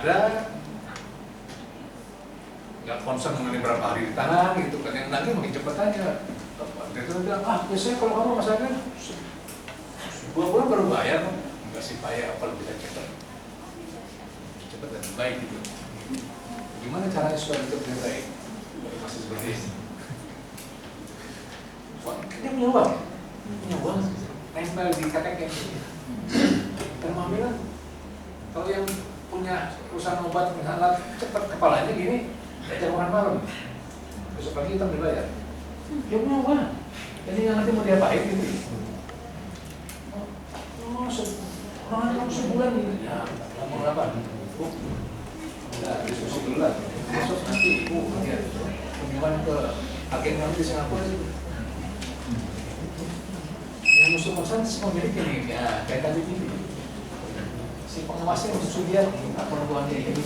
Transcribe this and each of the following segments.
ada nggak concern mengenai berapa hari ditahan gitu kan, yang nanti makin cepat aja. Itu bilang, biasanya kalau kamu masalahnya 2 bulan baru bayar, nggak sih payah kalau bisa cepat dan baik gitu. Gimana caranya supaya itu lebih baik? Masih seperti ini. Dia punya uang, nempel di KTP. Dan mama bilang, kalau yang punya perusahaan obat misalnya cepat kepalanya gini, diajak makan malam, besok pagi kita dibayar. Dia punya uang, jadi yang nanti mau diapain gitu. Orang kamu sebulan gitu, ya mau apa? Nah, diskusi dulu lah. Besok nanti ibu lihat kunjungan ke agen kami di Singapura itu. Yang musuh perusahaan semua milik ini, ya kayak tadi ini. Si pengawasnya musuh dia, apa perempuannya ini.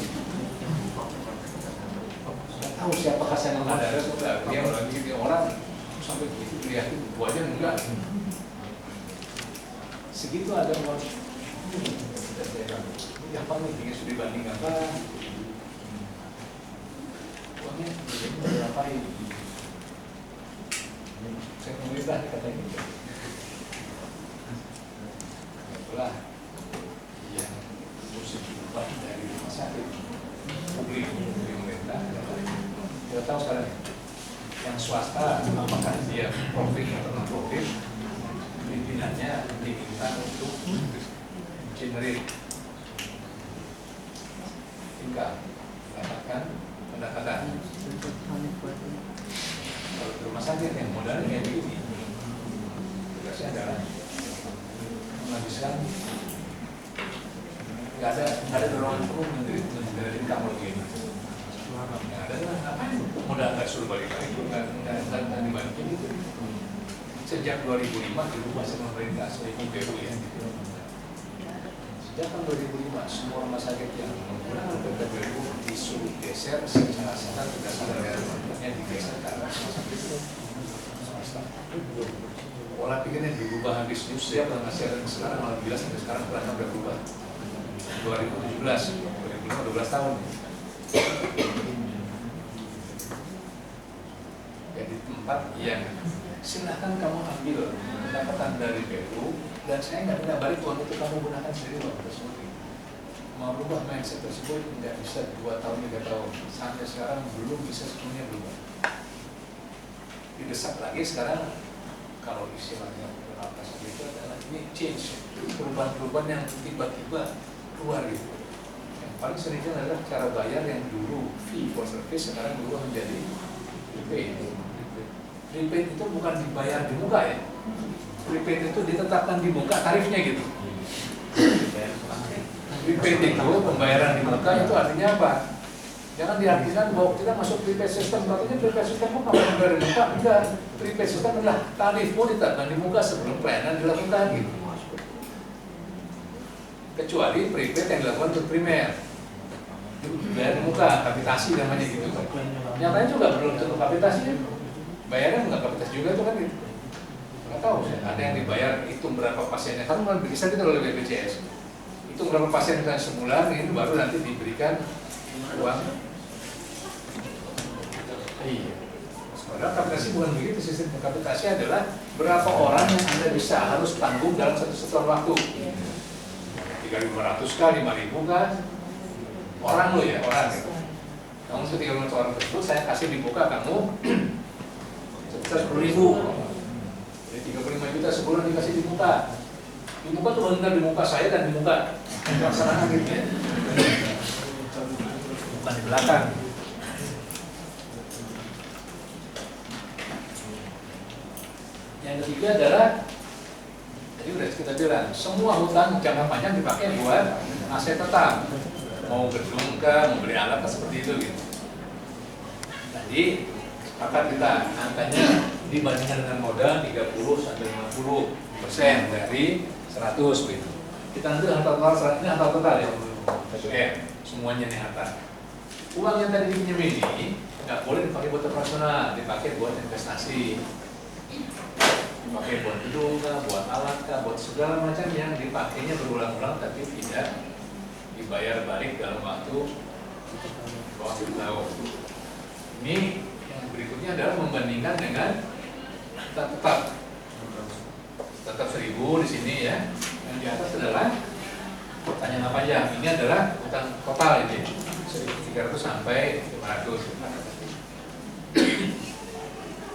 Sudah tahu siapa kasih yang ada, sudah dia lagi orang sampai begitu dilihatin, wajah enggak. Segitu ada uang. Apa nih, sudah dibanding apa? Uangnya berapa ini? Saya nulis lah katanya gitu. Itulah yang mesti diubah dari rumah sakit publik di pemerintah. Kita tahu sekarang yang swasta apakah dia profit atau non profit, pimpinannya diminta untuk generate tingkat mendapatkan pendapatan. Kalau di rumah sakit yang modalnya kayak begini, tugasnya adalah menghabiskan, nggak ada dorongan penuh menjadi income begini. Yang ada adalah ngapain modal nggak suruh balik-balik, nggak dibalikin gitu. Sejak 2005 dirubah sama pemerintah, PPU ya. Sejak tahun 2005, semua rumah sakit yang menggunakan PPU disuruh geser secara sadar tidak sadar dari tempatnya digeser ke arah rumah sakit swasta. Pola pikirnya dirubah habis siap dan masih ada sekarang malah jelas sampai sekarang pelan udah berubah. 2017, 2005, 12 tahun. Jadi tempat yang silahkan kamu ambil pendapatan dari PPU dan saya nggak minta balik uang itu, kamu gunakan sendiri uang tersebut. Mau berubah mindset tersebut nggak bisa 2 tahun 3 tahun, sampai sekarang belum bisa sepenuhnya berubah. Didesak lagi sekarang, kalau istilahnya apa seperti itu adalah ini change, perubahan-perubahan yang tiba-tiba keluar gitu. Yang paling sering adalah cara bayar yang dulu fee for service sekarang berubah menjadi prepaid. Prepaid itu bukan dibayar di muka ya. Prepaid itu ditetapkan di muka tarifnya gitu. Prepaid itu pembayaran di muka itu artinya apa? Jangan diartikan bahwa kita masuk prepaid system, artinya prepaid system kok nggak membayar di muka? Enggak. Prepaid system adalah tarifmu ditetapkan di muka sebelum pelayanan dilakukan gitu. Kecuali prepaid yang dilakukan untuk primer, bayar di muka, kapitasi namanya gitu. Yang lain juga belum tentu kapitasi. Bayarnya nggak kapasitas juga itu kan gitu. Nggak tahu sih, ada yang dibayar hitung berapa pasiennya, kan malah bisa kita oleh BPJS hitung berapa pasien kita sebulan, ini baru nanti diberikan uang. Iya. Padahal kapitasi bukan begitu, sistem kapitasi adalah berapa orang yang Anda bisa harus tanggung dalam satu setahun waktu. 3.500 kali 5.000 kan orang lo ya, orang gitu. Kamu 3.500 orang tersebut saya kasih dibuka kamu 10.000, jadi 35 juta sebulan dikasih di muka. Di muka tuh benar di muka saya dan di muka pelaksanaan gitu ya, bukan di belakang. Yang ketiga adalah, tadi udah kita bilang, semua hutang jangka panjang dipakai buat aset tetap, mau gedung kah, mau beli alat kah, seperti itu gitu. Jadi akan kita angkanya dibandingkan dengan modal 30-50% dari 100 gitu. Kita nanti harta total, ini harta total ya, semuanya nih harta. Uang yang tadi dipinjam ini nggak boleh dipakai buat operasional, dipakai buat investasi, dipakai buat gedung, buat alat, buat segala macam yang dipakainya berulang-ulang tapi tidak dibayar balik dalam waktu bawah 1 tahun. Ini yang berikutnya adalah membandingkan dengan tetap 1.000 di sini ya. Yang di atas adalah pertanyaan apa aja? Ini adalah utang total ini 1.300 sampai 500.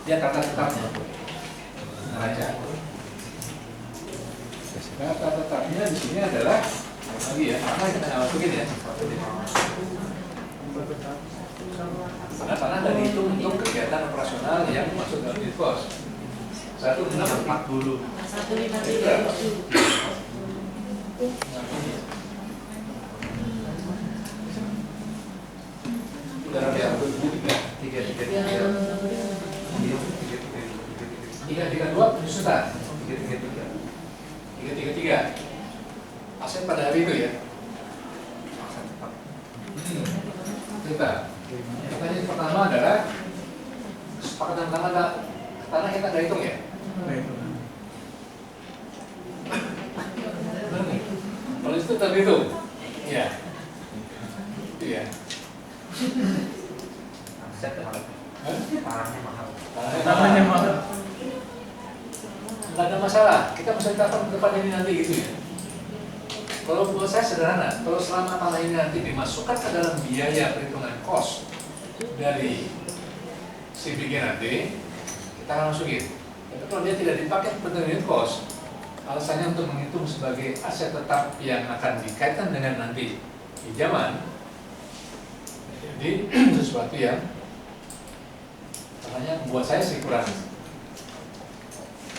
Dia kata tetapnya. Baca. Kata tetapnya di sini adalah lagi ya, apa yang kita masukin ya? Karena dari itu untuk kegiatan operasional yang masuk dalam unit cost 1640. 153. Udah rapi aku 332 penyusutan 333 aset pada hari itu ya. Kita pertanyaan pertama adalah kesepakatan tanah kita nggak hitung ya? Kalau itu terhitung, ya, itu ya. Tanahnya mahal. Nggak ada masalah. Kita bisa tetapkan ke depan ini nanti gitu ya. Kalau buat saya sederhana, kalau selama tanah ini nanti dimasukkan ke dalam biaya perhitungan cost dari CBG nanti, kita akan masukin. Tapi kalau dia tidak dipakai perhitungan cost, alasannya untuk menghitung sebagai aset tetap yang akan dikaitkan dengan nanti pinjaman, jadi sesuatu yang katanya buat saya sih kurang.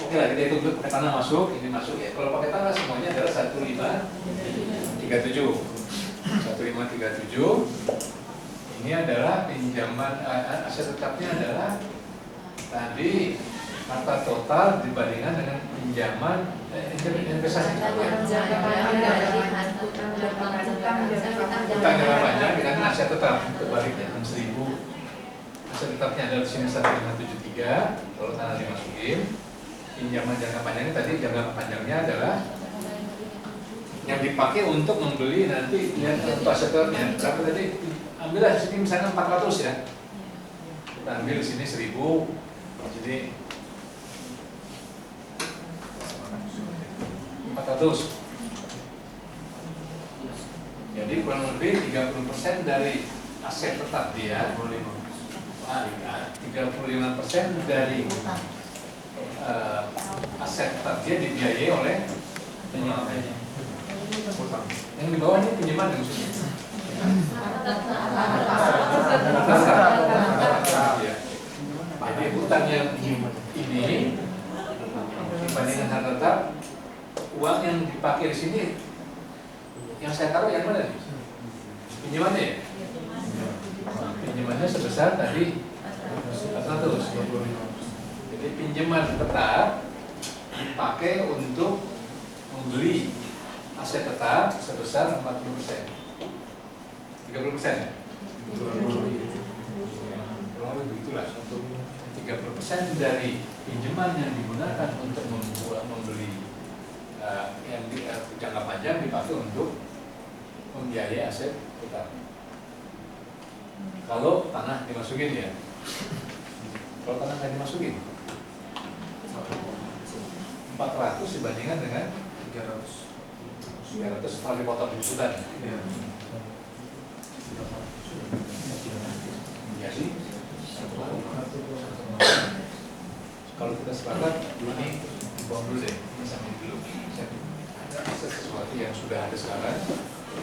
Oke lah, kita hitung dulu pakai tanah masuk, ini masuk ya. Kalau pakai tanah semuanya adalah 1537. 1537. Ini adalah pinjaman aset tetapnya adalah tadi harta total dibandingkan dengan pinjaman investasi. Utang jangka panjang dengan aset tetap kebaliknya 6.000. Aset tetapnya adalah di sini 1573. Kalau tanah dimasukin. Pinjaman jangka panjangnya tadi jangka panjangnya adalah yang dipakai untuk membeli nanti ya, untuk asetnya berapa tadi? Ambillah di sini misalnya 400 ya. Kita ambil di sini 1.000. Jadi 400. Jadi kurang lebih 30% dari aset tetap dia. 35% dari aset tetap dia dibiayai oleh penyewa. Yang di bawah ini pinjaman maksudnya. Jadi hutang yang ini dibandingkan harta tetap, uang yang dipakai di sini yang saya taruh yang mana nih? Pinjamannya ya? Pinjamannya sebesar tadi 400. Jadi pinjaman tetap dipakai untuk membeli aset tetap sebesar 40%. 30% ya? Kurang lebih begitulah. 30% dari pinjaman yang digunakan untuk membeli yang jangka panjang dipakai untuk membiayai aset tetap. Kalau tanah dimasukin ya. Kalau tanah nggak dimasukin 400 dibandingkan dengan 300 kalau dipotong penyusutan. Jadi kalau kita sepakat ini dibuang dulu deh, sampai dulu. Sesuatu yang sudah ada sekarang,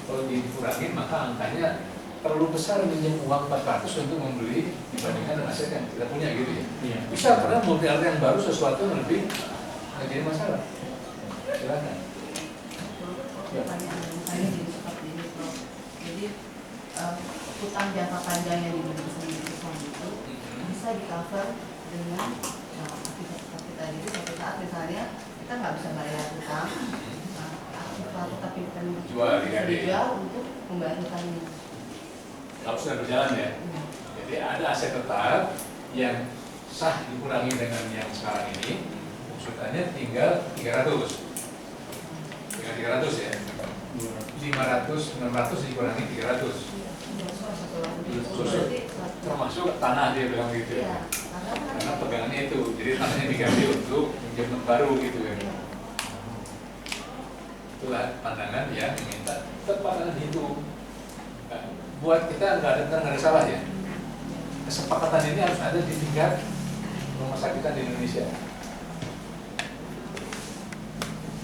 kalau dikurangin maka angkanya terlalu besar minjem uang 400 untuk membeli dibandingkan dengan aset yang kita punya gitu ya. Iya. Bisa karena model yang baru sesuatu yang lebih nggak jadi masalah. Silakan. Pertanyaan saya jadi seperti ini, Prof. Jadi utang jangka panjang yang dimiliki sendiri itu bisa di cover dengan seperti tadi itu suatu saat misalnya kita nggak bisa bayar utang, tapi kita dijual untuk membayar utangnya. Kalau sudah berjalan ya. Jadi ada aset tetap yang sah dikurangi dengan yang sekarang ini, maksudnya tinggal 300. Tinggal 300 ya. 500, 600 dikurangi 300. Termasuk tanah dia bilang gitu ya. Karena pegangannya itu, jadi tanahnya diganti untuk pinjaman baru gitu ya. Itulah pandangan yang meminta pandangan itu. Nah, buat kita nggak ada salah ya. Kesepakatan ini harus ada di tingkat rumah sakitan di Indonesia.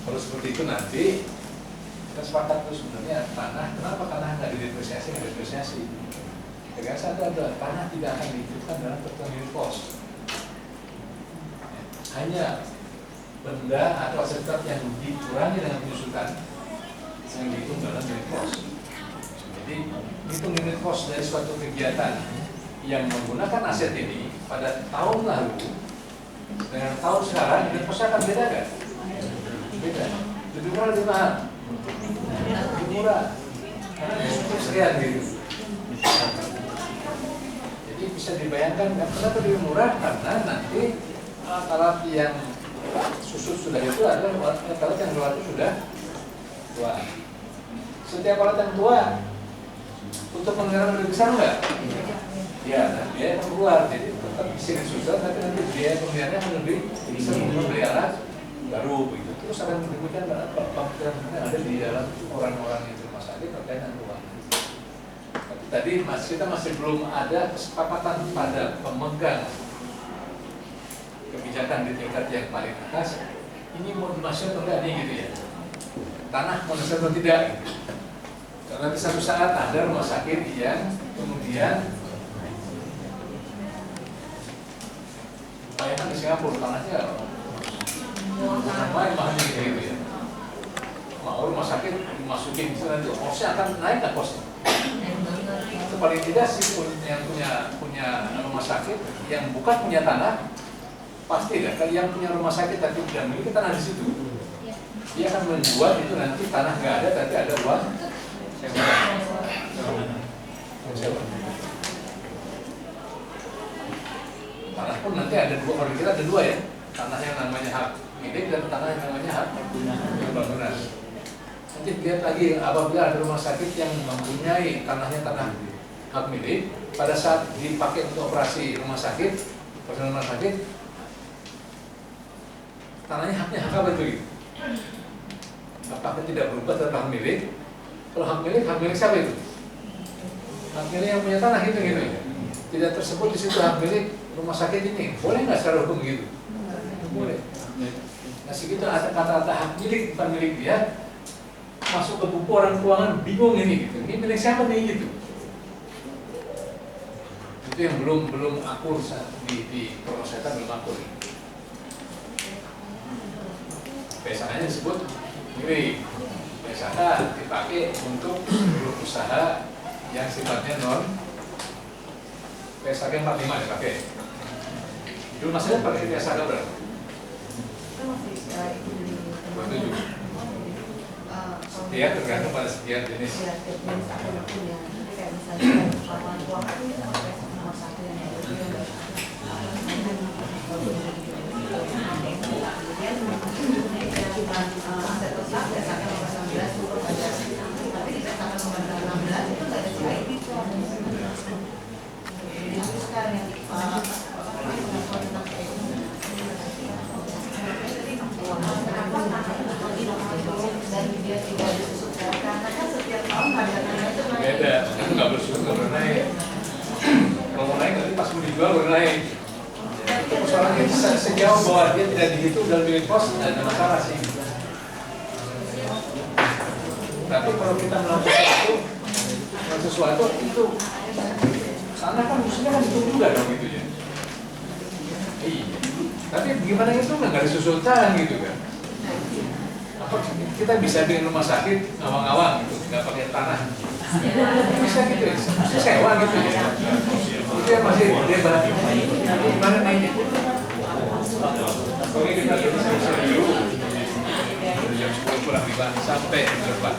Kalau seperti itu nanti kita sepakat tuh sebenarnya tanah, kenapa tanah nggak didepresiasi, Dengan satu adalah tanah tidak akan diikutkan dalam perhitungan unit cost. Hanya benda atau aset yang dikurangi dengan penyusutan yang dihitung dalam unit cost. Jadi hitung unit cost dari suatu kegiatan yang menggunakan aset ini pada tahun lalu dengan tahun sekarang, unit cost akan beda kan? Beda. Lebih murah, lebih mahal. Lebih murah. Karena cukup serian gitu. Jadi bisa dibayangkan kenapa lebih murah, karena nanti alat yang susut sudah itu adalah alat yang luar itu sudah tua. Setiap alat yang tua untuk penggunaan lebih besar enggak? Ya, nah, biaya akan keluar. Jadi tetap bisa susah, tapi nanti biaya penggunaannya akan lebih bisa membeli alat baru begitu. Terus akan diberikan pemikiran yang ada di dalam orang-orang yang di rumah sakit terkait dengan keuangan. Tapi tadi kita masih belum ada kesepakatan pada pemegang kebijakan di tingkat yang paling atas. Ini mau dimasuk atau enggak nih gitu ya? Tanah mau dimasuk atau tidak? Gitu. Karena di satu saat ada rumah sakit yang kemudian bayangkan di Singapura tanahnya mahal gitu ya. Mau rumah sakit dimasukin nanti kosnya akan naik nggak kosnya? Itu paling tidak sih yang punya rumah sakit yang bukan punya tanah pasti lah. Kalau yang punya rumah sakit tapi tidak memiliki tanah di situ, dia akan membuat itu nanti tanah nggak ada tapi ada uang sewa. Tanah pun nanti ada dua, kalau kita ada dua ya, tanah yang namanya hak milik dan tanah yang namanya hak bangunan. Nanti lihat lagi apabila ada rumah sakit yang mempunyai tanahnya tanah hak milik, pada saat dipakai untuk operasi rumah sakit, tanahnya haknya hak apa itu? Apakah tidak berubah tetap hak milik? Kalau hak milik siapa itu? Hak milik yang punya tanah gitu. Tidak tersebut di situ hak milik rumah sakit ini. Boleh nggak secara hukum gitu? Boleh. Nah segitu ada kata-kata hak milik bukan milik dia, masuk ke buku orang keuangan bingung ini gitu. Ini milik siapa nih gitu? Itu yang belum akur di persetan belum akur. Biasanya disebut milik. Biasanya dipakai untuk grup usaha yang sifatnya non PSK 45 dipakai. Dulu masanya pakai PSK berapa? Waktu juga. Setiap tergantung pada setiap jenis. Beda, nggak bersyukur naik. Kalau mau naik nanti pas mau dijual baru naik. Itu persoalannya sejauh bahwa dia tidak dihitung dalam unit cost, tidak ada masalah sih. Tapi kalau kita melakukan sesuatu itu sana kan musuhnya kan itu juga dong gitu ya. Iya. Tapi gimana itu nggak disusulkan gitu kan? Apa kita bisa bikin rumah sakit ngawang-ngawang gitu, nggak pakai tanah? Bisa gitu ya, sewa gitu ya. Itu yang masih debat. Gimana nih? Oke kita bisa dulu. Jam 10 kurang 5 sampai 4.